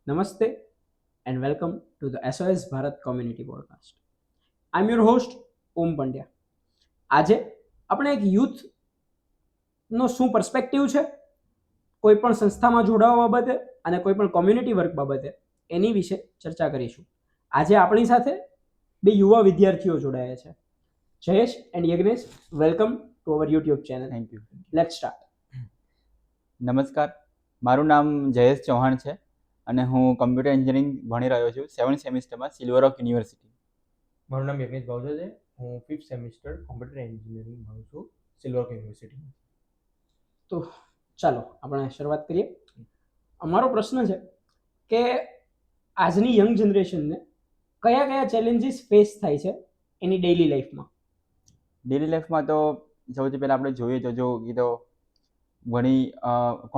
Namaste and welcome to the SOS Bharat Community Podcast. I'm your host ઓમ પંડ્યા. આજે આપણે એક યુથનો શું પર્સપેક્ટિવ છે કોઈ પણ સંસ્થામાં જોડાવા બાબતે અને કોઈ પણ કોમ્યુનિટી વર્ક બાબતે એની વિશે ચર્ચા કરીશું. આજે આપણી સાથે બે યુવા વિદ્યાર્થીઓ જોડાયા છે. Jayesh and Yagnesh, welcome to our YouTube channel. Thank you. Let's start. નમસ્કાર, મારું નામ જયેશ ચૌહાણ છે અને હું કમ્પ્યુટર એન્જિનિયરિંગ ભણી રહ્યો છું 7th સેમિસ્ટરમાં સિલ્વર ઓક યુનિવર્સિટી. મારું નામ યજ્ઞેશ ભાવસા છે. હું 5th સેમિસ્ટર કોમ્પ્યુટર એન્જિનિયરિંગ ભણું છું સિલ્વર ઓક યુનિવર્સિટીમાં. તો ચાલો આપણે શરૂઆત કરીએ. અમારો પ્રશ્ન છે કે આજની યંગ જનરેશનને કયા કયા ચેલેન્જીસ ફેસ થાય છે એની ડેઇલી લાઈફમાં? ડેલી લાઈફમાં તો સૌથી પહેલાં આપણે જોઈએ તો જો કીધો ઘણી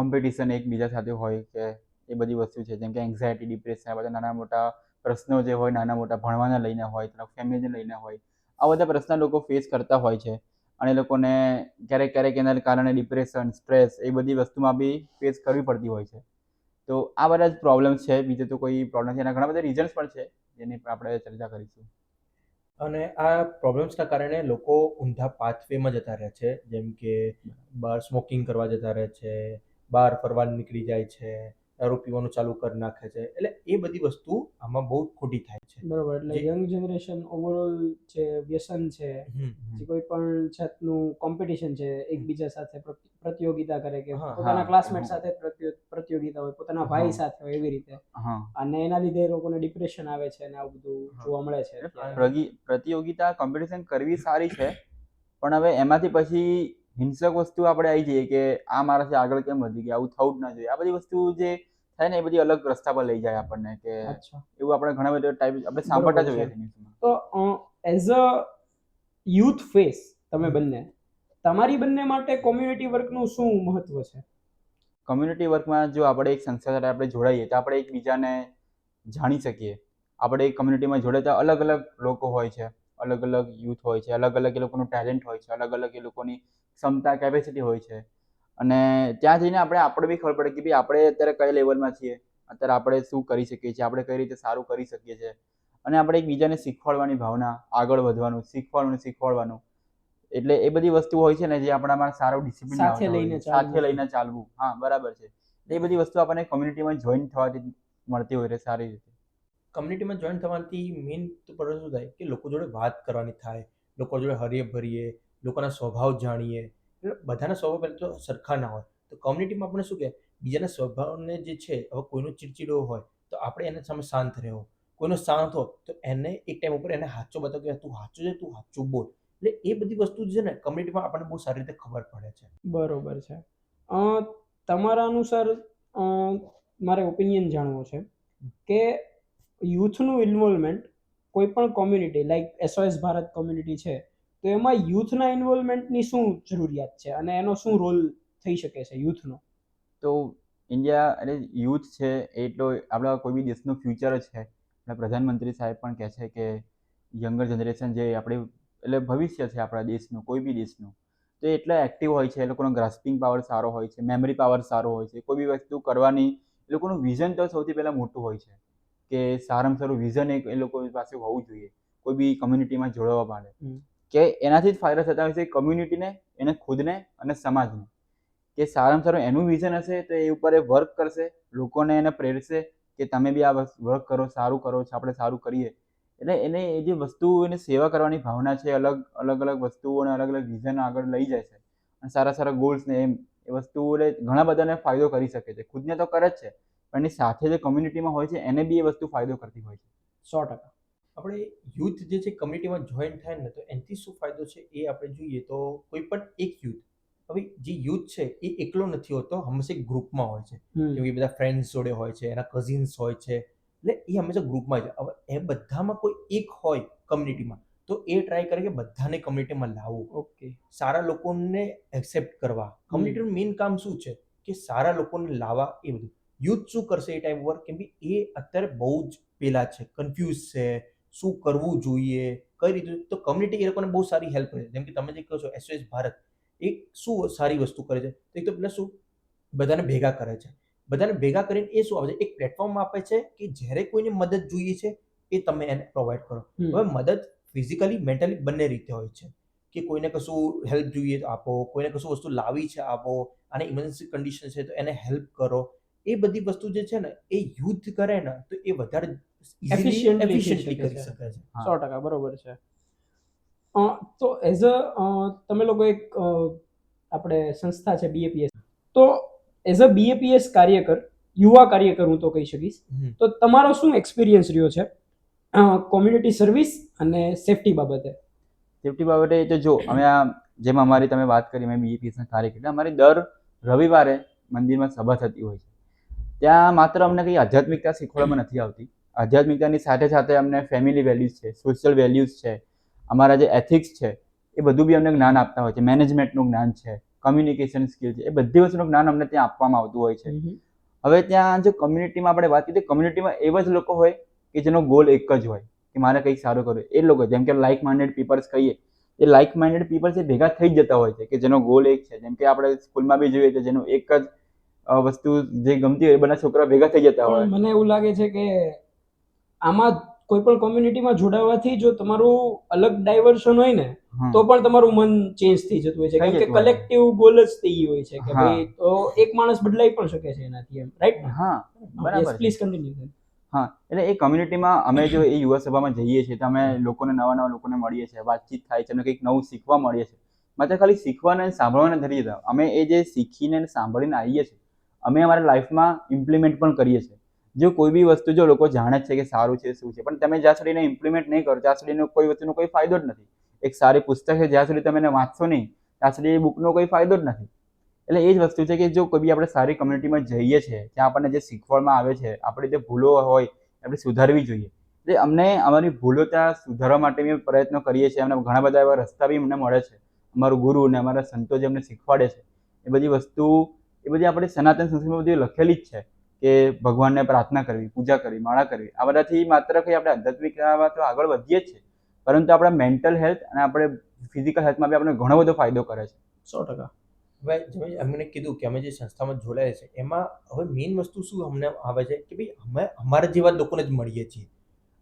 કોમ્પિટિશન એકબીજા સાથે હોય કે એ બધી વસ્તુ છે, જેમ કે એન્ઝાયટી, ડિપ્રેશન, આ બધા નાના મોટા પ્રશ્નો જે હોય, નાના મોટા ભણવાના લઈને હોય, તરફ ફેમિલીને લઈને હોય, આ બધા પ્રશ્ન લોકો ફેસ કરતા હોય છે અને લોકોને ક્યારેક ક્યારેક એના કારણે ડિપ્રેશન, સ્ટ્રેસ એ બધી વસ્તુમાં બી ફેસ કરવી પડતી હોય છે. તો આ બધા જ પ્રોબ્લેમ્સ છે, બીજું તો કોઈ પ્રોબ્લેમ છે. એના ઘણા બધા રીઝન્સ પણ છે જેની આપણે ચર્ચા કરીશું. અને આ પ્રોબ્લેમ્સના કારણે લોકો ઊંધા પાથવેમાં જતા રહે છે, જેમ કે બહાર સ્મોકિંગ કરવા જતા રહે છે, બહાર ફરવા નીકળી જાય છે, દારૂ પીવાનું ચાલુ કરી નાખે છે. એટલે એ બધી વસ્તુ આમાં બહુ ખોટી થાય છે. બરોબર. એટલે યંગ જનરેશન ઓવરઓલ જે વ્યસન છે, જે કોઈ પણ જાતનું કોમ્પિટિશન છે, એકબીજા સાથે પ્રતિયોગિતા કરે કે પોતાના ક્લાસમેટ સાથે પ્રતિયોગિતા હોય, પોતાના ભાઈ સાથે હોય, એવી રીતે, અને એના લીધે લોકોને ડિપ્રેશન આવે છે અને આવું બધું જોવા મળે છે. પ્રતિયોગિતા, કોમ્પિટિશન કરવી સારી છે, પણ હવે એમાંથી પછી હિંસક વસ્તુ આપણે આવી જઈએ કે આ મારાથી આગળ કેમ વધી ગયા, આવું થવું જ ના જોઈએ. આ બધી વસ્તુ જે થાય ને એ બધી અલગ રસ્તા પર લઈ જાય આપણને, કે એવું આપણે ઘણા બધા ટાઈપ આપણે સાંભળતા જોઈએ છે. તો એઝ અ યુથ ફેસ તમે બંને, તમારી બંને માટે કોમ્યુનિટી વર્કનું શું મહત્વ છે? કોમ્યુનિટી વર્કમાં જો આપણે એક સંસ્થા સાથે આપણે જોડાઈએ તો આપણે એકબીજાને જાણી શકીએ. આપણે એક કમ્યુનિટીમાં જોડે તો અલગ અલગ લોકો હોય છે, અલગ અલગ યુથ હોય છે, અલગ અલગ એ લોકોનું ટેલેન્ટ હોય છે, અલગ અલગ એ લોકોની ક્ષમતા, કેપેસિટી હોય છે. અને ત્યાં જઈને આપણે બી ખબર પડે કે ભાઈ આપણે અત્યારે કઈ લેવલમાં છીએ, અત્યારે આપણે શું કરી શકીએ છીએ, આપણે કઈ રીતે સારું કરી શકીએ છીએ. અને આપણે એકબીજાને શીખવાડવાની ભાવના, આગળ વધવાનું, શીખવાડવાનું. એટલે એ બધી વસ્તુ હોય છે ને જે આપણામાં સારું ડિસિપ્લિન સાથે લઈને ચાલવું. હા, બરાબર છે. એ બધી વસ્તુ આપણને કોમ્યુનિટીમાં જોઈન થવાથી મળતી હોય છે સારી રીતે. કમ્યુનિટીમાં જોઈન થવાથી મેઇન તો શું થાય કે લોકો જોડે વાત કરવાની થાય, લોકો જોડે હરીએ ભરીએ, લોકોના સ્વભાવ જાણીએ. એટલે બધાના સ્વભાવ પહેલાં તો સરખા ના હોય. તો કોમ્યુનિટીમાં આપણે શું કહે, બીજાના સ્વભાવને જે છે, હવે કોઈનો ચીડચીડો હોય તો આપણે એના સામે શાંત રહેવું, કોઈનો શાંત હોય તો એને એક ટાઈમ ઉપર એને સાચો બતાવો કે તું સાચું છે, તું સાચું બોલ. એટલે એ બધી વસ્તુ છે ને કમ્યુનિટીમાં આપણને બહુ સારી રીતે ખબર પડે છે. બરોબર છે. તમારા અનુસાર મારે ઓપિનિયન જાણવો છે કે યુથનું ઇન્વોલ્વમેન્ટ કોઈ પણ community like SOS Bharat community છે, તો એમાં યુથના ઇન્વોલ્વમેન્ટની શું જરૂરિયાત છે અને એનો શું રોલ થઈ શકે છે યુથનો? તો ઇન્ડિયા એટલે યુથ છે એટલો આપણા કોઈ બી દેશનું ફ્યુચર જ છે. આપણા પ્રધાનમંત્રી સાહેબ પણ કહે છે કે યંગર જનરેશન જે આપણી એટલે ભવિષ્ય છે આપણા દેશનું, કોઈ બી દેશનું. તો એ એટલા એક્ટિવ હોય છે, એ લોકોનો ગ્રાસ્પિંગ પાવર સારો હોય છે, મેમરી પાવર સારો હોય છે, કોઈ બી વસ્તુ કરવાની એ લોકોનું વિઝન તો સૌથી પહેલાં મોટું હોય છે, કે સારામાં સારું વિઝન એક એ લોકો પાસે હોવું જોઈએ કોઈ બી કમ્યુનિટીમાં જોડવા માટે, કે એનાથી જ ફાયદા થતા હોય છે કમ્યુનિટીને, એને ખુદને અને સમાજને. કે સારામાં સારું એનું વિઝન હશે તો એ ઉપર એ વર્ક કરશે, લોકોને એને પ્રેરશે કે તમે બી આ વર્ક કરો, સારું કરો, આપણે સારું કરીએ. એટલે એને એ જે વસ્તુ એને સેવા કરવાની ભાવના છે, અલગ અલગ વસ્તુઓ અને અલગ અલગ વિઝન આગળ લઈ જાય છે અને સારા સારા ગોલ્સ ને એમ એ વસ્તુ ઘણા બધાને ફાયદો કરી શકે છે. ખુદને તો કરે જ છે, પણ એની સાથે જે કમ્યુનિટીમાં હોય છે એને બી એ વસ્તુ ફાયદો કરતી હોય છે. 100%. આપણે યુથ જે છે કમ્યુનિટીમાં જોઈન થાય ને તો એનાથી શું ફાયદો છે એ આપણે જોઈએ તો કોઈ પણ એક યુથ, હવે જે યુથ છે એ એકલો નથી હોતો, હંમેશા એક ગ્રુપમાં હોય છે. કેમ કે બધા ફ્રેન્ડ્સ જોડે હોય છે, એના કઝિન્સ હોય છે, એટલે એ હંમેશા ગ્રુપમાં છે. હવે એ બધામાં કોઈ એક હોય કમ્યુનિટીમાં તો એ ટ્રાય કરે કે બધાને કમ્યુનિટીમાં લાવવું, ઓકે, સારા લોકોને એક્સેપ્ટ કરવા. કમ્યુનિટીનું મેઇન કામ શું છે કે સારા લોકોને લાવવા. એ બધું યુથ શું કરશે એ ટાઈમ પર, કેમ કે એ અત્યારે બહુ જ પેલા છે, કન્ફ્યુઝ છે, શું કરવું જોઈએ, કઈ રીતે. તો કમ્યુનિટી એ લોકોને બહુ સારી હેલ્પ કરે છે. જેમ કે તમે જે કહો છો SOS ભારત, એ શું સારી વસ્તુ કરે છે, એક તો પેલા શું બધાને ભેગા કરે છે. બધાને ભેગા કરીને એ શું આવે છે, એક પ્લેટફોર્મ આપે છે કે જ્યારે કોઈને મદદ જોઈએ છે એ તમે એને પ્રોવાઈડ કરો. હવે મદદ ફિઝિકલી મેન્ટલી બંને રીતે હોય છે કે કોઈને કશું હેલ્પ જોઈએ તો આપો, કોઈને કશું વસ્તુ લાવી છે આપો, અને ઇમરજન્સી કન્ડિશન છે તો એને હેલ્પ કરો. એ બધી વસ્તુ જે છે ને એ યુથ કરે ને તો એ વધારે Efficiently થઈ એફિશિયન્ટલી શકે કરી છે. શકે છે. 100% બરોબર છે. તો એઝ અ તમે લોકો એક આપણે સંસ્થા છે BAPS, તો એઝ અ BAPS કાર્યકર, યુવા કાર્યકર હું તો કહી શકીશ, તો તમારો શું એક્સપિરિયન્સ રહ્યો છે કોમ્યુનિટી સર્વિસ અને સેફટી બાબતે? સેફટી બાબતે તો જો અમે આ જેમ અમારી તમે વાત કરી મેં BAPSના કાર્ય એટલે અમારી દર રવિવારે મંદિરમાં સભા થતી હોય છે. ત્યાં માત્ર અમને કંઈ આધ્યાત્મિકતા શીખવાડવામાં નથી આવતી. આધ્યાત્મિકતાની સાથે સાથે અમને ફેમિલી વેલ્યુઝ છે, સોશિયલ વેલ્યુઝ છે, અમારા જે એથિક્સ છે એ બધું બી અમને જ્ઞાન આપતા હોય છે. મેનેજમેન્ટનું જ્ઞાન છે, કમ્યુનિકેશન સ્કિલ છે, એ બધી વસ્તુનું જ્ઞાન અમને ત્યાં આપવામાં આવતું હોય છે. હવે ત્યાં જો કમ્યુનિટીમાં આપણે વાત કરીએ, કમ્યુનિટીમાં એવા જ લોકો હોય કે જેનો ગોલ એક જ હોય કે મારે કંઈક સારું કરવું. એ લોકો જેમ કે લાઇક માઇન્ડેડ પીપલ્સ કહીએ, એ લાઇક માઇન્ડેડ પીપલ્સ એ ભેગા થઈ જ જતા હોય છે કે જેનો ગોલ એક છે. જેમ કે આપણે સ્કૂલમાં બી જોઈએ તો જેનું એક જ વસ્તુ જે ગમતી હોય એ બધા છોકરા ભેગા થઈ જતા હોય. પણ મને એવું લાગે છે કે આમાં કોઈ પણ કોમ્યુનિટીમાં જોડાવાથી જો તમારું અલગ ડાયવર્શન હોય ને તો પણ તમારું મન ચેન્જ થઈ જતું હોય છે, કેમ કે કલેક્ટિવ ગોલ જ તે હોય છે કે ભાઈ તો એક માણસ બદલાઈ પણ શકે છે એનાથી, એમ રાઈટ? હા બરાબર. Please continue. હા, એટલે એ કમ્યુનિટીમાં અમે જો એ યુવા સભામાં જઈએ છીએ તો અમે લોકોને નવા લોકોને મળીએ છીએ, વાતચીત થાય છે, અને કંઈક નવું શીખવા મળીએ છીએ. માત્ર ખાલી શીખવાને અને સાંભળવાને નથી જતા, અમે એ જે શીખીને અને સાંભળીને આવીએ છીએ અમે અમારા લાઈફમાં ઇમ્પ્લિમેન્ટ પણ કરીએ છીએ. જો કોઈ બી વસ્તુ જો લોકો જાણે છે કે સારું છે શું છે, પણ તમે જ્યાં સુધી એને ઇમ્પ્લિમેન્ટ નહીં કરો ત્યાં સુધી કોઈ વસ્તુનો કોઈ ફાયદો જ નથી. એક સારી પુસ્તક છે, જ્યાં સુધી તમે એને વાંચશો નહીં ત્યાં સુધી એ બુકનો કોઈ ફાયદો જ નથી. એટલે એ જ વસ્તુ છે કે જો કોઈ બી આપણે સારી કમ્યુનિટીમાં જઈએ છીએ ત્યાં આપણને જે શીખવામાં આવે છે, આપણી જે ભૂલો હોય આપણે સુધારવી જોઈએ. એટલે અમને અમારી ભૂલો ત્યાં સુધારવા માટે બી પ્રયત્નો કરીએ છીએ. અમને ઘણા બધા એવા રસ્તા બી અમને મળે છે. અમારું ગુરુ અને અમારા સંતો જે અમને શીખવાડે છે એ બધી વસ્તુ એ બધી આપણી સનાતન સંસ્કૃતિમાં બધી લખેલી જ છે કે ભગવાનને પ્રાર્થના કરવી, પૂજા કરવી, માળા કરવી. આ બધાથી માત્ર કંઈ આપણે આધ્યાત્મિકતામાં તો આગળ વધીએ જ છે, પરંતુ આપણા મેન્ટલ હેલ્થ અને આપણે ફિઝિકલ હેલ્થમાં બી આપણે ઘણો બધો ફાયદો કરે છે. 100%. હવે જેમ અમને કીધું કે અમે જે સંસ્થામાં જોડાયા છે એમાં હવે મેઇન વસ્તુ શું અમને આવે છે કે ભાઈ અમે અમારા જેવા લોકોને જ મળીએ છીએ.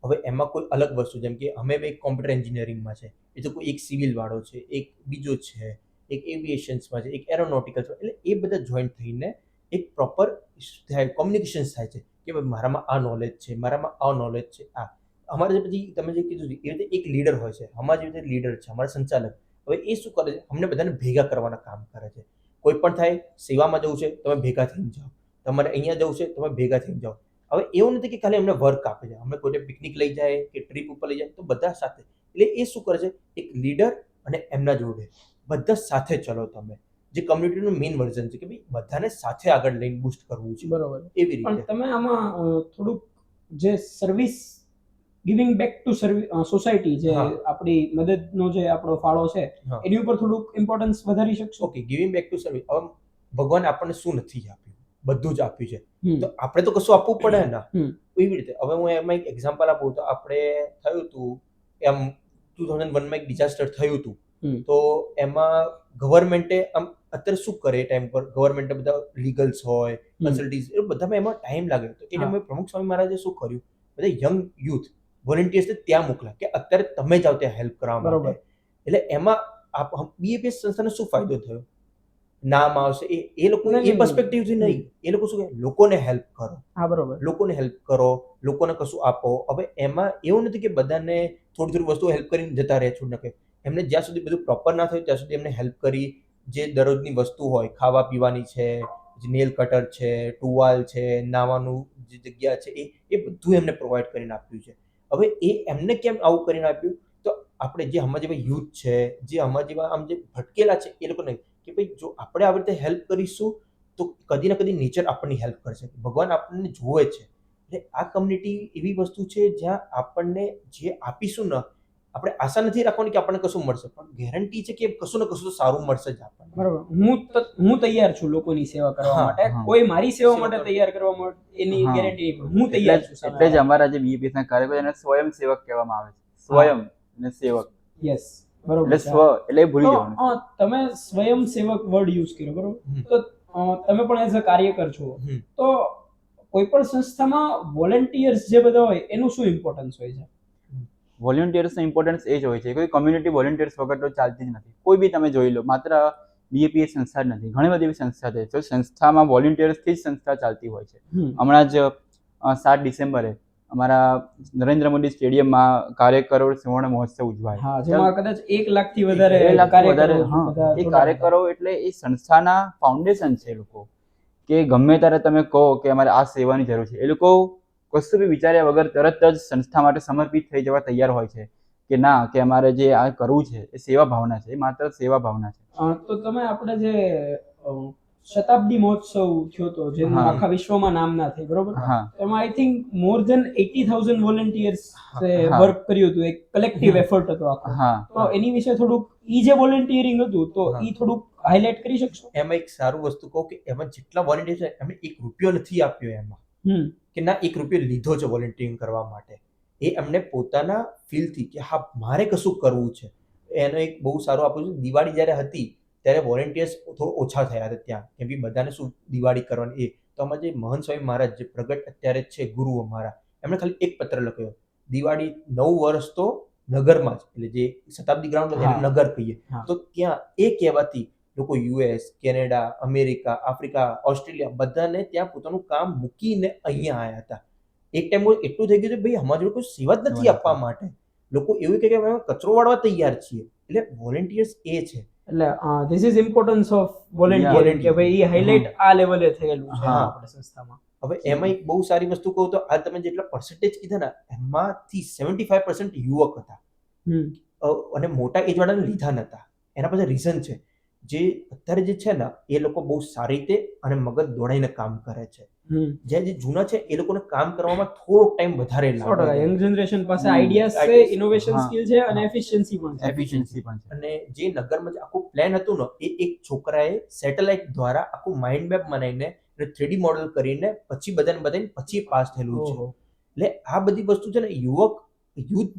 હવે એમાં કોઈ અલગ વસ્તુ જેમ કે અમે એક કોમ્પ્યુટર એન્જિનિયરિંગમાં છે, એ તો કોઈ એક સિવિલ વાળો છે, એક બીજો છે, એક એવિએશન્સમાં છે, એક એરોનોટિકલ છે. એટલે એ બધા જોઈન્ટ થઈને એક પ્રોપર કોમ્યુનિકેશન્સ થાય છે કે ભાઈ મારામાં આ નોલેજ છે, મારામાં આ નોલેજ છે. અમારે જે પછી તમે જે કીધું એ રીતે એક લીડર હોય છે, અમારા જે રીતે લીડર છે, અમારા સંચાલક. હવે એ શું કરે છે, અમને બધાને ભેગા કરવાના કામ કરે છે. કોઈ પણ થાય સેવામાં જવું છે તમે ભેગા થઈને જાઓ, તમારે અહીંયા જવું છે તમે ભેગા થઈને જાઓ. હવે એવું નથી કે ખાલી અમને વર્ક આપે છે, અમને કોઈને પિકનિક લઈ જાય કે ટ્રીપ ઉપર લઈ જાય તો બધા સાથે. એટલે એ શું કરે છે, એક લીડર અને એમના જોડે બધા સાથે ચલો તમે. જે કમ્યુનિટીનું મેઇન વર્ઝન છે કે ભાઈ બધાને સાથે આગળ લઈને બૂસ્ટ કરવું છે. બરોબર. એવી પણ રીતે તમે આમાં થોડુંક જે service giving back to society જે આપણી મદદનો જે આપણો ફાળો છે એની ઉપર થોડુંક ઇમ્પોર્ટન્સ વધારી શકશો? Okay, giving back to service. હવે ભગવાન આપણને શું નથી આપ્યું, બધું જ આપ્યું છે, તો આપણે તો કશું આપવું પડે ને. એવી રીતે હવે હું એમાં એક એક્ઝામ્પલ આપું તો આપણે થયું હતું એમ 2001માં એક ડિઝાસ્ટર થયું હતું. તો એમાં ગવર્મેન્ટે આમ અત્યારે શું કરે એ ટાઈમ પર ગવર્મેન્ટે બધા લીગલ્સ હોય, કન્સલ્ટીસ, એ બધામાં એમાં ટાઈમ લાગે. તો એને મેં પ્રમુખ સ્વામી મહારાજે શું કર્યું, બધા યંગ યુથ વોલેન્ટિયર્સને ત્યાં મોકલા કે અત્યારે તમે જાઓ ત્યાં હેલ્પ કરવા માટે. એટલે એમાં BAPS સંસ્થાને શું ફાયદો થયો, નામ આવશે એ લોકો એ પર્સપેક્ટિવથી નહીં, એ લોકો શું કહે લોકોને હેલ્પ કરો. હા, બરોબર. લોકોને હેલ્પ કરો, લોકોને કશું આપો. હવે એમાં એવું નથી કે બધાને થોડી વસ્તુ હેલ્પ કરીને જતા રહે છોડ નાખે. એમને જ્યાં સુધી બધું પ્રોપર ના થયું ત્યાં સુધી એમને હેલ્પ કરી. જે દરરોજની વસ્તુ હોય, ખાવા પીવાની છે, નેલ કટર છે, ટુવાલ છે, નાવાનું જે જગ્યા છે, એ બધું એમને પ્રોવાઈડ કરીને આપ્યું છે. હવે એ એમને કેમ આવું કરીને આપ્યું, તો આપણે જે અમારા જેવા યુથ છે, જે અમારા જેવા આમ જે ભટકેલા છે એ લોકોને કે ભાઈ જો આપણે આવી રીતે હેલ્પ કરીશું તો કદી ના કદી નેચર આપણની હેલ્પ કરશે. ભગવાન આપણને જોવે છે. એટલે આ કમ્યુનિટી એવી વસ્તુ છે જ્યાં આપણને જે આપીશું ને, આપણે આશા નથી રાખવાની કે આપણને કશું મળશે, પણ ગેરંટી છે કે કશું ને કશું સારું મળશે જ આપણને. બરોબર. હું તૈયાર છું લોકોની સેવા કરવા માટે. કોઈ મારી સેવા માટે તૈયાર કરવા માટે એની ગેરંટી નહીં, પણ હું તૈયાર છું. એટલે જ અમારા જે BAPSના કાર્યકરો એને સ્વયંસેવક કહેવામાં આવે છે. સ્વયં અને સેવક. યસ, બરોબર. એટલે સ્વ એટલે ભૂલી જવાનું. તમે સ્વયંસેવક વર્ડ યુઝ કર્યો, બરોબર? તો તમે પણ એઝ અ કાર્યકર છો, હમ. તો કોઈ પણ સંસ્થામાં વોલેન્ટિયર્સ જે બધા હોય એનું શું ઇમ્પોર્ટન્સ હોય છે? વોલેન્ટિયર્સનો ઇમ્પોર્ટન્સ એ જ હોય છે. કોઈ કમ્યુનિટી વોલેન્ટિયર્સ વગર તો ચાલતી જ નથી. કોઈ બી તમે જોઈ લો, માત્ર બીએપીએસ સંસ્થા જ નથી, ઘણી બધી એવી સંસ્થા છે. તો સંસ્થામાં વોલેન્ટિયર્સથી જ સંસ્થા ચાલતી હોય છે. હમણાં જ 7 ડિસેમ્બરે અમારા નરેન્દ્ર મોદી સ્ટેડિયમમાં કાર્યકરો સુવર્ણ મહોત્સવ ઉજવાય. હા, જેમાં કદાચ 1 લાખથી વધારે 1 લાખથી વધારે, કાર્યકરો હા, બધા એ જોડાયા કાર્યકરો એટલે એ સંસ્થાના ફાઉન્ડેશન છે. એ લોકો કે ગમે ત્યારે તમે કહો કે અમારે આ સેવાની જરૂર છે, એ લોકો કશું બી વિચાર્યા વગર તરત જ સંસ્થા માટે સમર્પિત થઈ જવા તૈયાર હોય છે કે ના, કે અમારે જે આ કરવું છે એ સેવા ભાવના છે, એ માત્ર સેવા ભાવના છે. તો તમે આપણે જે શતાબ્દી મહોત્સવ થયો હતો, જેનું હા. આખા વિશ્વમાં નામના થઈ, બરોબર? હા, એમાં I think more than 80,000 volunteers હા. વર્ક કર્યું હતું, એક કલેક્ટિવ એફર્ટ હતો આખો. હા. તો એની વિશે થોડુંક ઈ જે વોલેન્ટિયરિંગ હતું, તો હા. ઈ થોડુંક હાઇલાઇટ કરી શકશો? એમાં એક સારું વસ્તુ કહું કે એમાં જેટલા વોલેન્ટિયર છે એમને 1 રૂપિયો નથી આપ્યો એમાં, કે ના 1 રૂપિયો લીધો છે વોલેન્ટિયરિંગ કરવા માટે. એ એમને પોતાના ફીલથી કે હા મારે કશું કરવું છે, એનો એક બહુ સારું આપ્યું છે. દિવાળી જ્યારે હતી ત્યારે વોલેન્ટિયર્સ થોડું ઓછા થયા હતા ત્યાં, કેમ કે બધાને શું દિવાળી કરવાની. તો આમાં જે મહંત સ્વામી મહારાજ જે પ્રગટ અત્યારે છે ગુરુ અમારા, એમણે ખાલી એક પત્ર લખ્યો, દિવાળી 9 વર્ષ તો નગરમાં જ, એટલે જે શતાબ્દી ગ્રાઉન્ડ એને નગર કહીએ. તો ત્યાં એ કહેવાથી લોકો US, Canada, America, Africa, Australia બધાને ત્યાં પોતાનું કામ મૂકીને અહીંયા આવ્યા હતા. એક ટાઈમ એટલું થઈ ગયું છે ભાઈ અમારી જોડે કોઈ સેવા જ નથી આપવા માટે. લોકો એવું કહે કે અમે કચરો વાળવા તૈયાર છીએ. એટલે વોલેન્ટિયર્સ એ છે. એટલે ધીસ ઇઝ ઇમ્પોર્ટન્સ ઓફ વોલેન્ટિયરિંગ, કે ભાઈ ઈ હાઇલાઇટ આ લેવલે થયેલું છે હા. આપણી સંસ્થામાં. હવે એમાં એક બહુ સારી વસ્તુ કહું તો આ તમે જેટલા પર્સન્ટેજ કીધા ને એમાંથી 75% યુવક હતા. અને મોટા એજ વાળાને લીધા નતા. એના પાછળ રીઝન છે, જે અત્યારે જે છે ને એ લોકો બહુ સારી રીતે અને મગજ દોડાઈને કામ કરે છે. જે જૂના છે એ લોકોને કામ કરવામાં થોડોક ટાઈમ વધારે લાગે. યંગ જનરેશન પાસે હમ. આઈડિયાઝ છે, Ideas. ઇનોવેશન હા. સ્કિલ છે અને હા. એફિશિયન્સી પણ છે. એફિશિયન્સી પણ છે. અને જે નગરમાં જે આખું પ્લાન હતું ને એ એક છોકરાએ સેટેલાઇટ દ્વારા આખું માઇન્ડ મેપ બનાવીને અને 3D મોડલ કરીને પછી બધાને બતાવીને પછી પાસ થયેલું છે. ઓહો. એટલે આ બધી વસ્તુ છે ને યુથ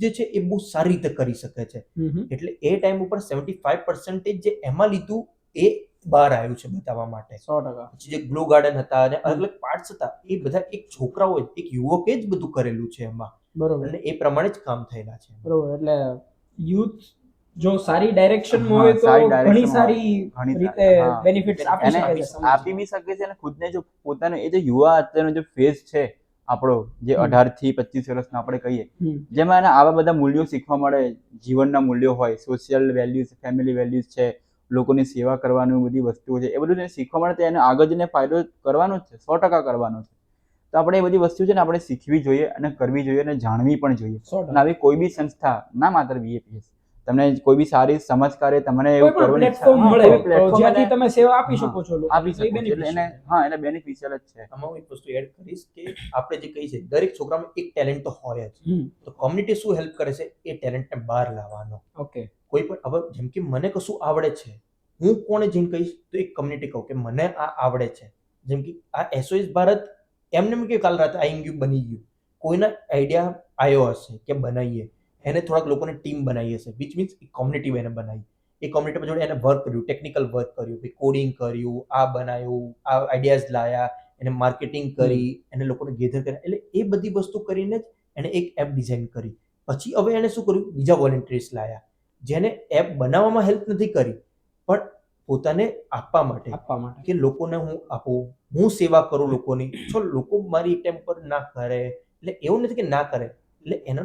જે છે એ બહુ સારી રીતે કરી શકે છે. એટલે એ ટાઈમ ઉપર 75% જે એમાં લીધું એ બહાર આવ્યું છે બતાવવા માટે. 100%. પછી જે ગ્લો ગાર્ડન હતા અને અલગ અલગ પાર્ટ્સ હતા એ બધા એક છોકરાઓ એક યુવકે જ બધું કરેલું છે એમાં, બરોબર અને એ પ્રમાણે જ કામ થયેલા છે. બરોબર. એટલે યુથ જો સારી ડાયરેક્શનમાં હા, હોય તો સારી ઘણી direction માં સારી ઘણી રીતે હા. બેનિફિટ્સ આપી એને શકે છે આપી સમાજને. બી શકે છે અને ખુદને જો પોતાનો એ જે યુવા અત્યારનો જે ફેઝ છે આપણો, જે હમ. 18 થી 25 વર્ષનો આપણે કહીએ, હમ. જેમાં એને આવા બધા મૂલ્યો શીખવા મળે, જીવનના મૂલ્યો હોય, સોશિયલ વેલ્યુઝ, ફેમિલી વેલ્યુઝ છે, લોકોની સેવા કરવાની બધી વસ્તુઓ છે, એ બધું એને શીખવા મળે તો એને આગળ જઈને ફાયદો કરવાનો જ છે, 100% કરવાનો છે. તો આપણે એ બધી વસ્તુ છે ને આપણે શીખવી જોઈએ અને કરવી જોઈએ અને જાણવી પણ જોઈએ. 100%. અને આવી કોઈ બી સંસ્થા, ના માત્ર બીએપીએસ, તમને કોઈ બી સારી સમાજ કાર્ય તમને એવું કોઈ પણ કરવાની પ્લેટફોર્મ ઈચ્છા, મળે કોઈ platform જ્યાંથી એને- તમે સેવા આપી હા, શકો છો આપી લોકોને, તો એ શકો છો. એટલે એને બેનિફિશિયલ. એને બેનિફિશિયલ જ છે. આમાં હું એક વસ્તુ એડ કરીશ કે આપણે જે કહી છે દરેક છોકરામાં એક ટેલેન્ટ તો હોય જ. તો કોમ્યુનિટી શું હેલ્પ કરે છે એ ટેલેન્ટને બહાર લાવવાનો. ઓકે. કોઈ પણ હવે જેમ કે મને કશું આવડે છે, હું કોને જઈને કહીશ તો એક કમ્યુનિટી કહું કે મને આ આવડે છે. જેમ કે આ એસઓએસ ભારત એમને એમ કે કાલ રાતે આવી ગયું બની ગયું, કોઈના આઈડિયા આવ્યો હશે કે બનાવીએ, એને થોડાક લોકોને ટીમ બનાવી હશે, વિચ મીન્સ કોમ્યુનિટી એને બનાવી, એ કોમ્યુનિટી જોડે એને વર્ક કર્યું, ટેકનિકલ વર્ક કર્યું, કોડિંગ કર્યું, આ બનાવ્યું, આ આઈડિયાઝ લાયા, એને માર્કેટિંગ કરી, એને લોકોને ગેધર કર્યા. એટલે એ બધી વસ્તુ કરીને જ એને એક એપ ડિઝાઇન કરી. પછી હવે એને શું કર્યું, બીજા વોલેન્ટિયર્સ લાયા જેને એપ બનાવવામાં હેલ્પ નથી કરી પણ પોતાને આપવા માટે કે લોકોને હું આપું, હું સેવા કરું લોકોની. જો લોકો મારી ટાઈમ પર ના કરે, એટલે એવું નથી કે ના કરે, એટલે એનો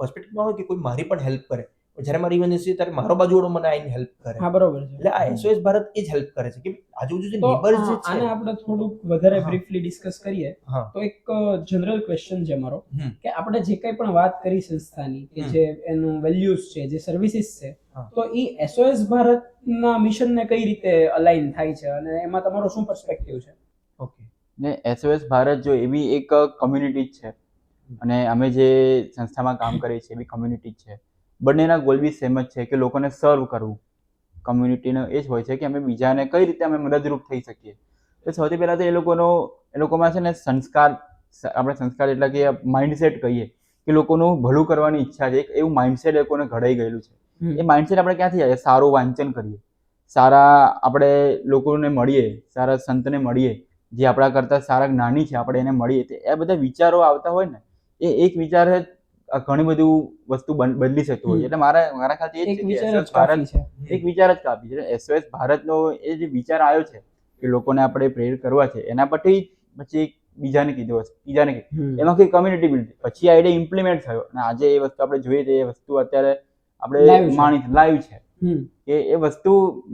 પર્સપેક્ટિવમાં હોય કે કોઈ મારી પણ હેલ્પ કરે. જ્યારે મારી ઇમરજન્સી ત્યારે મારો બાજુવાળો મને આવીને હેલ્પ કરે. હા, બરોબર છે. એટલે આ એસઓએસ ભારત એ જ હેલ્પ કરે છે કે આજુબાજુ જે તો નેબર્સ જે આને છે. આપણે થોડુંક વધારે હા. બ્રીફલી ડિસ્કસ કરીએ હા. તો એક જનરલ ક્વેશ્ચન છે મારો, હમ. કે આપણે જે કંઈ પણ વાત કરી સંસ્થાની, કે જે એનું વેલ્યુઝ છે, જે સર્વિસીસ છે, હા. તો એ એસઓએસ ભારતના મિશનને કઈ રીતે અલાઇન થાય છે અને એમાં તમારો શું પર્સપેક્ટિવ છે? ઓકે. ને એસઓએસ ભારત જો એવી એક કમ્યુનિટી જ છે અને અમે જે સંસ્થામાં કામ કરીએ છીએ એવી કમ્યુનિટી જ છે. બંનેના ગોલ બી સેમ જ છે કે લોકોને સર્વ કરવું. કમ્યુનિટીનો એ જ હોય છે કે અમે બીજાને કઈ રીતે અમે મદદરૂપ થઈ શકીએ. તો સૌથી પહેલાં તો એ લોકોમાં છે ને સંસ્કાર, આપણે સંસ્કાર એટલે કે માઇન્ડસેટ કહીએ કે લોકોનું ભલું કરવાની ઈચ્છા છે, એક એવું માઇન્ડસેટ એ લોકોને ઘડાઈ ગયેલું છે. એ માઇન્ડસેટ આપણે ક્યાંથી આવે? સારું વાંચન કરીએ, સારા આપણે લોકોને મળીએ, સારા સંતને મળીએ, જે આપણા કરતાં સારા જ્ઞાની છે આપણે એને મળીએ, તો એ બધા વિચારો આવતા હોય ને, એ એક વિચાર જ ઘણી બધું વસ્તુ બદલી શકતું હોય છે. એટલે મારા ખ્યાલથી એ જ એક છે કે વિચાર જ SOS ભારત કાફી છે. એક વિચાર જ કાપી છે. SOS ભારતનો એ જે વિચાર આવ્યો છે કે લોકોને આપણે પ્રેરિત કરવા છે, એના પરથી પછી બીજાને કીધું, એમાં કઈ કમ્યુનિટી બિલ્ડ, પછી આઈડિયા ઇમ્પ્લિમેન્ટ થયો અને આજે એ વસ્તુ આપણે જોઈએ તો એ વસ્તુ અત્યારે Live છે. આપણે માણી લાઈવ છે. હમ. કે એ વસ્તુ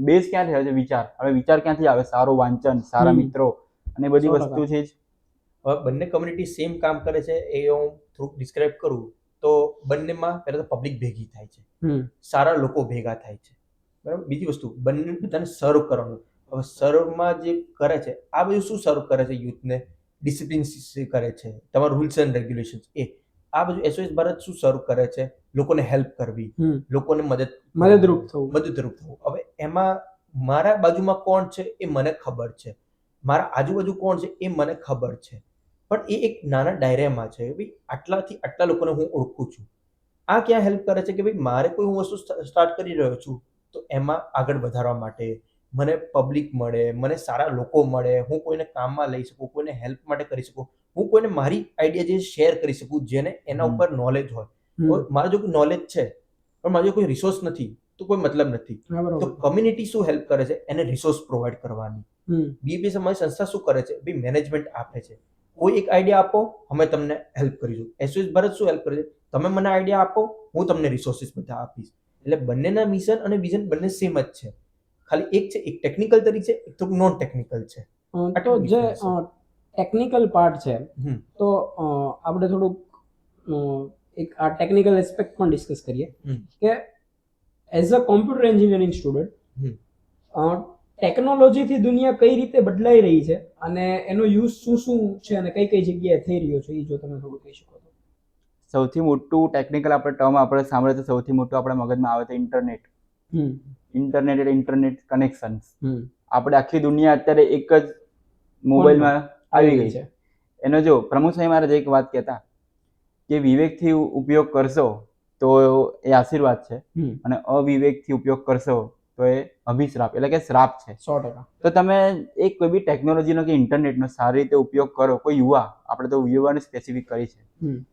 બેઝ ક્યાંથી આવે છે? વિચાર. હવે વિચાર ક્યાંથી આવે? સારું વાંચન, સારા મિત્રો અને એ બધી 100%. વસ્તુ છે જ. હવે બંને કમ્યુનિટી સેમ કામ કરે છે એ હું થોડુંક ડિસ્ક્રાઇબ કરું તો બંનેમાં પહેલાં તો પબ્લિક ભેગી થાય છે, સારા લોકો ભેગા થાય છે, બરાબર. બીજી વસ્તુ, બંને બધાને સર્વ કરવાનું. હવે સર્વમાં જે કરે છે આ બધું શું સર્વ કરે છે? યુથને ડિસિપ્લિન કરે છે, તમારું રૂલ્સ એન્ડ રેગ્યુલેશન્સ, એ આ બધું SOS ભારત શું સર્વ કરે છે? લોકોને હેલ્પ કરવી, લોકોને મદદરૂપ થવું. હવે એમાં મારા બાજુમાં કોણ છે એ મને ખબર છે, મારા આજુબાજુ કોણ છે એ મને ખબર છે, પણ એ એક નાના ડાયરામાં છે. ભાઈ આટલાથી આટલા લોકોને હું ઓળખું છું. આ ક્યાં હેલ્પ કરે છે કે ભાઈ મારે કોઈ હું વસ્તુ સ્ટાર્ટ કરી રહ્યો છું તો એમાં આગળ વધારવા માટે મને પબ્લિક મળે, મને સારા લોકો મળે, હું કોઈને કામમાં લઈ શકું, કોઈને હેલ્પ માટે કરી શકું, હું કોઈને મારી આઈડિયા જે શેર કરી શકું જેને એના ઉપર નોલેજ હોય. મારા જો કોઈ નોલેજ છે પણ મારા જો કોઈ રિસોર્સ નથી તો કોઈ મતલબ નથી. તો કમ્યુનિટી શું હેલ્પ કરે છે? એને રિસોર્સ પ્રોવાઈડ કરવાની. BBS અમારી સંસ્થા શું કરે છે? ભાઈ મેનેજમેન્ટ આપે છે. કોઈ એક આઈડિયા આપો, અમે તમને હેલ્પ કરીશું. SOS ભારત શું હેલ્પ કરે છે? તમે મને આઈડિયા આપો, હું તમને રિસોર્સિસ બધા આપીશ. એટલે બંનેના મિશન અને વિઝન બંને સેમ જ છે. ખાલી એક છે, એક ટેકનિકલ તરીકે, એક તો નોન ટેકનિકલ છે. તો જે ટેકનિકલ પાર્ટ છે તો આપણે થોડુંક એક આ ટેકનિકલ એસ્પેક્ટ પણ ડિસ્કસ કરીએ કે as a computer engineering student ટેકનોલોજીથી દુનિયા કઈ રીતે બદલાઈ રહી છે અને એનો યુઝ શું છે અને કઈ કઈ જગ્યાએ થઈ રહ્યો છે, એ જો તમે થોડું કહી શકો તો. સૌથી મોટું ટેકનિકલ આપણે સાંભળે તો સૌથી મોટું આપણા મગજમાં આવે તો ઇન્ટરનેટ. ઇન્ટરનેટ એટલે ઇન્ટરનેટ કનેક્શન્સ. આપણે આખી દુનિયા અત્યારે એક જ મોબાઈલમાં આવી ગઈ છે. એનો જો પ્રમુખ સાહેબ મહારાજ એક વાત કહેતા કે વિવેકથી ઉપયોગ કરશો તો એ આશીર્વાદ છે અને અવિવેકથી ઉપયોગ કરશો તો એ અભિશ્રાપ એટલે કે શ્રાપ છે. 100%. તો તમે એક કોઈ બી ટેકનોલોજીનો કે ઇન્ટરનેટનો સારી રીતે ઉપયોગ કરો. કોઈ યુવા, આપણે તો યુવાને સ્પેસિફિક કરી છે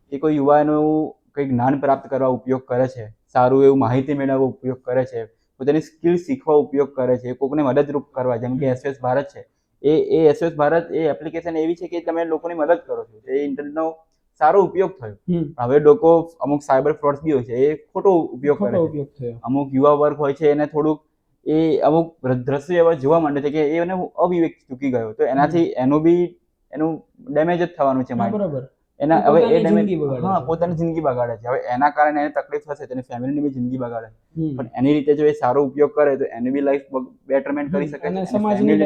કે કોઈ યુવાનું કંઈ જ્ઞાન પ્રાપ્ત કરવા ઉપયોગ કરે છે, સારું એવું માહિતી મેળવવા ઉપયોગ કરે છે, પોતાની સ્કિલ શીખવા ઉપયોગ કરે છે, કોઈને મદદરૂપ કરવા, જેમ કે SOS ભારત છે. એ SOS ભારત એ એપ્લિકેશન એવી છે કે તમે લોકોની મદદ કરો છો. એ ઇન્ટરનેટનો સારો ઉપયોગ થયો. હવે લોકો અમુક સાયબર ફ્રોડ્સ બી હોય છે, એ ખોટો ઉપયોગ કરે છે. અમુક યુવા વર્ગ હોય છે એને થોડુંક એ અમુક દ્રશ્ય એવા જોવા માંડે છે કે એને અવિવેક ચૂકી ગયો, તો એનાથી એનું ડેમેજ જ થવાનું છે માઇન્ડ. બરાબર. એના હવે એ ડેમેજ, હા, પોતાની જિંદગી બગાડે છે. હવે એના કારણે એને તકલીફ થશે, તેની ફેમિલીની બી જિંદગી બગાડે. પણ એની રીતે જો એ સારો ઉપયોગ કરે તો એની બી લાઈફ બેટરમેન્ટ કરી શકે છે, સમાજની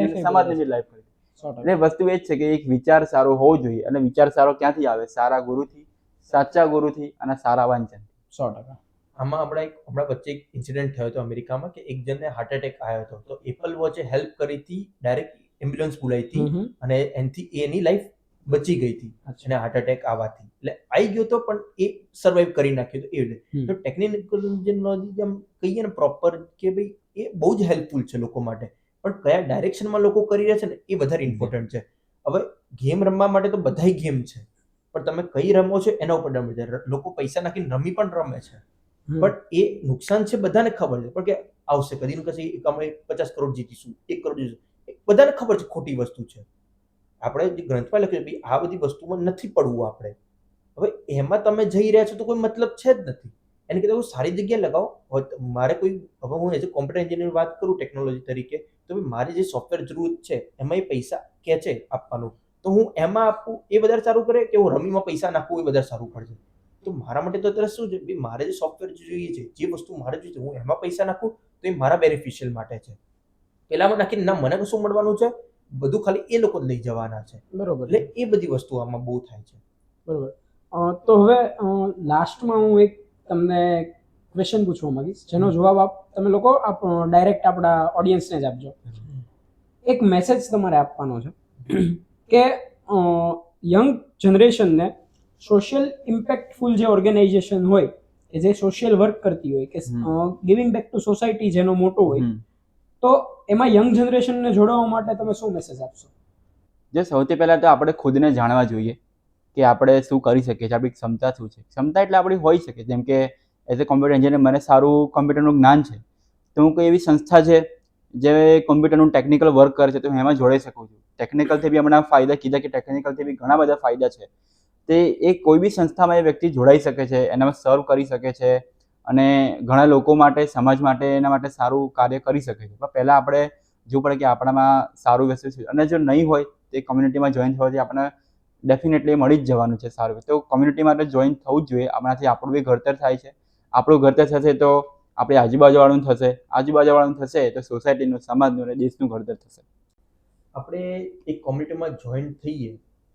બી લાઈફ કરી. એટલે વસ્તુ એ જ છે કે એક વિચાર સારો હોવો જોઈએ. અને વિચાર સારો ક્યાંથી આવે? સારા ગુરુથી, સાચા ગુરુથી અને સારા વાંચન. 100%. આમાં હમણાં વચ્ચે એક ઇન્સિડન્ટ થયો હતો અમેરિકામાં કે એક જણને હાર્ટ એટેક આવ્યો હતો, તો એપલ વોચે હેલ્પ કરી હતી, ડાયરેક્ટ એમ્બ્યુલન્સ બોલાવી હતી અને એનાથી એની લાઈફ બચી ગઈ હતી અને હાર્ટ એટેક આવવાથી. એટલે આવી ગયો તો પણ એ સર્વાઈવ કરી નાખ્યો હતો. એ રીતે તો ટેકનોલોજી એમ કહીએ ને પ્રોપર કે ભાઈ એ બહુ જ હેલ્પફુલ છે લોકો માટે, પણ કયા ડાયરેક્શનમાં લોકો કરી રહ્યા છે ને એ વધારે ઇમ્પોર્ટન્ટ છે. હવે ગેમ રમવા માટે તો બધાય ગેમ છે, પણ તમે કઈ રમો છો એના ઉપર રમે છે. લોકો પૈસા નાખીને રમી પણ રમે છે, પણ એ નુકસાન છે બધાને ખબર છે. પણ કે આવશે કદી નું કશે અમે 50 કરોડ જીતીશું, 1 કરોડ જીતીશું, બધાને ખબર છે ખોટી વસ્તુ છે. આપણે જે ગ્રંથમાં લખ્યું છે આ બધી વસ્તુમાં નથી પડવું આપણે. હવે એમાં તમે જઈ રહ્યા છો તો કોઈ મતલબ છે જ નથી. એને કીધું સારી જગ્યાએ લગાવો. મારે કોઈ, હવે હું એઝ અ કોમ્પ્યુટર એન્જિનિયર વાત કરું ટેકનોલોજી તરીકે, તો મારી જે સોફ્ટવેર જરૂર છે એમાં એ પૈસા કે છે આપવાનું, તો હું એમાં આપું એ વધારે સારું કરે કે હું રમીમાં પૈસા નાખું એ વધારે સારું પડશે? તો મારા માટે તો અત્યારે શું છે, મારે જે સોફ્ટવેર જોઈએ છે, જે વસ્તુ મારે જોઈએ છે, હું એમાં પૈસા નાખું તો એ મારા બેનિફિશિયલ માટે છે. પેલામાં નાખીને ના મને શું મળવાનું છે, બધું ખાલી એ લોકો જ લઈ જવાના છે. બરોબર. એટલે એ બધી વસ્તુ આમાં બહુ થાય છે. બરોબર. તો હવે લાસ્ટમાં હું એક તમને ક્વેશ્ચન પૂછવા માંગીશ, જેનો જવાબ તમે લોકો ડાયરેક્ટ આપણા ઓડિયન્સને જ આપજો. એક મેસેજ તમારે આપવાનો છે કે યંગ જનરેશનને સોશિયલ ઇમ્પેક્ટફુલ જે ઓર્ગેનાઇઝેશન હોય કે જે સોશિયલ વર્ક કરતી હોય કે ગિવિંગ બેક ટુ સોસાયટી જેનો મોટો હોય, તો એમાં યંગ જનરેશનને જોડવા માટે તમે શું મેસેજ આપશો? જે સૌથી પહેલાં તો આપણે ખુદને જાણવા જોઈએ કે આપણે શું કરી શકીએ છીએ, આપણી ક્ષમતા શું છે. ક્ષમતા એટલે આપણી હોઈ શકે, જેમ કે એઝ અ કોમ્પ્યુટર એન્જિનિયર મને સારું કોમ્પ્યુટરનું જ્ઞાન છે, તો હું કોઈ એવી સંસ્થા છે જે કોમ્પ્યુટરનું ટેકનિકલ વર્ક કરે છે તો હું એમાં જોડાઈ શકું છું. ટેકનિકલથી બી હમણાં ફાયદા કીધા કે ટેકનિકલથી બી ઘણા બધા ફાયદા છે. તે એ કોઈ બી સંસ્થામાં એ વ્યક્તિ જોડાઈ શકે છે, એનામાં સર્વ કરી શકે છે અને ઘણા લોકો માટે, સમાજ માટે, એના માટે સારું કાર્ય કરી શકે છે. પણ પહેલાં આપણે જોવું પડે કે આપણામાં સારું વસ્તુ છે, અને જો નહીં હોય તે કોમ્યુનિટીમાં જોઈન થવાથી આપણને ડેફિનેટલી મળી જ જવાનું છે સારું. તો કોમ્યુનિટી માટે જોઈન થવું જ જોઈએ. આપણાથી આપણું બી ઘડતર થાય છે. આપણું ઘડતર થશે તો આપણી આજુબાજુવાળાનું થશે, આજુબાજુવાળાનું થશે તો સોસાયટીનું, સમાજનું અને દેશનું ઘડતર થશે. આપણે એક કોમ્યુનિટીમાં જોઈન થઈએ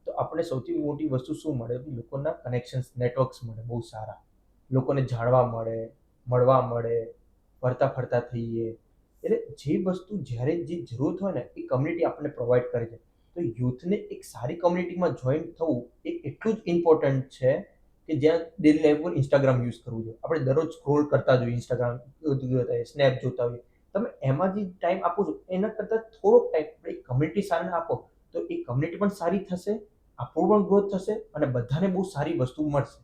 તો આપણે સૌથી મોટી વસ્તુ શું મળે? લોકોના કનેક્શન્સ, નેટવર્ક્સ મળે બહુ સારા. લોકોને જાણવા મળે, મળવા મળે, ફરતા ફરતા થઈએ. એટલે જે વસ્તુ જ્યારે જે જરૂરત હોય ને એ કમ્યુનિટી આપણને પ્રોવાઈડ કરે છે. તો યુથને એક સારી કમ્યુનિટીમાં જોઈન થવું એ એટલું જ ઇમ્પોર્ટન્ટ છે કે જ્યાં ડેલી લાઈફ પર ઇન્સ્ટાગ્રામ યુઝ કરવું જોઈએ. આપણે દરરોજ સ્ક્રોલ કરતા જોઈએ, ઇન્સ્ટાગ્રામ જોતા હોઈએ, સ્નેપ જોતા હોઈએ. તમે એમાં જે ટાઈમ આપો છો એના કરતાં થોડોક ટાઈમ એક કમ્યુનિટી સારાને આપો તો એ કમ્યુનિટી પણ સારી થશે, આપણું પણ ગ્રોથ થશે અને બધાને બહુ સારી વસ્તુ મળશે.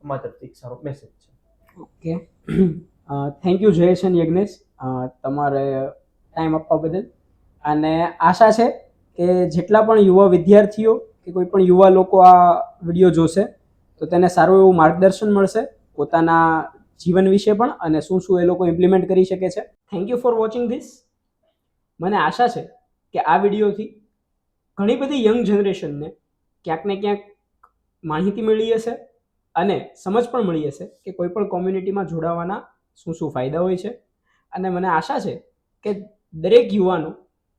અમારા તરફથી એક સારો મેસેજ છે. ઓકે, થેન્ક યુ જયેશ અને યજ્ઞેશ, તમારે ટાઈમ આપવા બદલ. અને આશા છે કે જેટલા પણ યુવા વિદ્યાર્થીઓ કે કોઈ પણ યુવા લોકો આ વિડીયો જોશે તો તેને સારું એવું માર્ગદર્શન મળશે પોતાના જીવન વિશે પણ, અને શું શું એ લોકો ઇમ્પ્લિમેન્ટ કરી શકે છે. Thank you for watching this. મને આશા છે કે આ વિડીયોથી ઘણી બધી યંગ જનરેશનને ક્યાંક ને ક્યાંક માહિતી મળી હશે અને સમજ પણ મળી હશે કે કોઈ પણ કોમ્યુનિટીમાં જોડાવાના શું શું ફાયદા હોય છે. અને મને આશા છે કે દરેક યુવાનો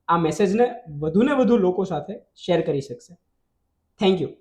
આ મેસેજને વધુને વધુ લોકો સાથે શેર કરી શકશે. Thank you.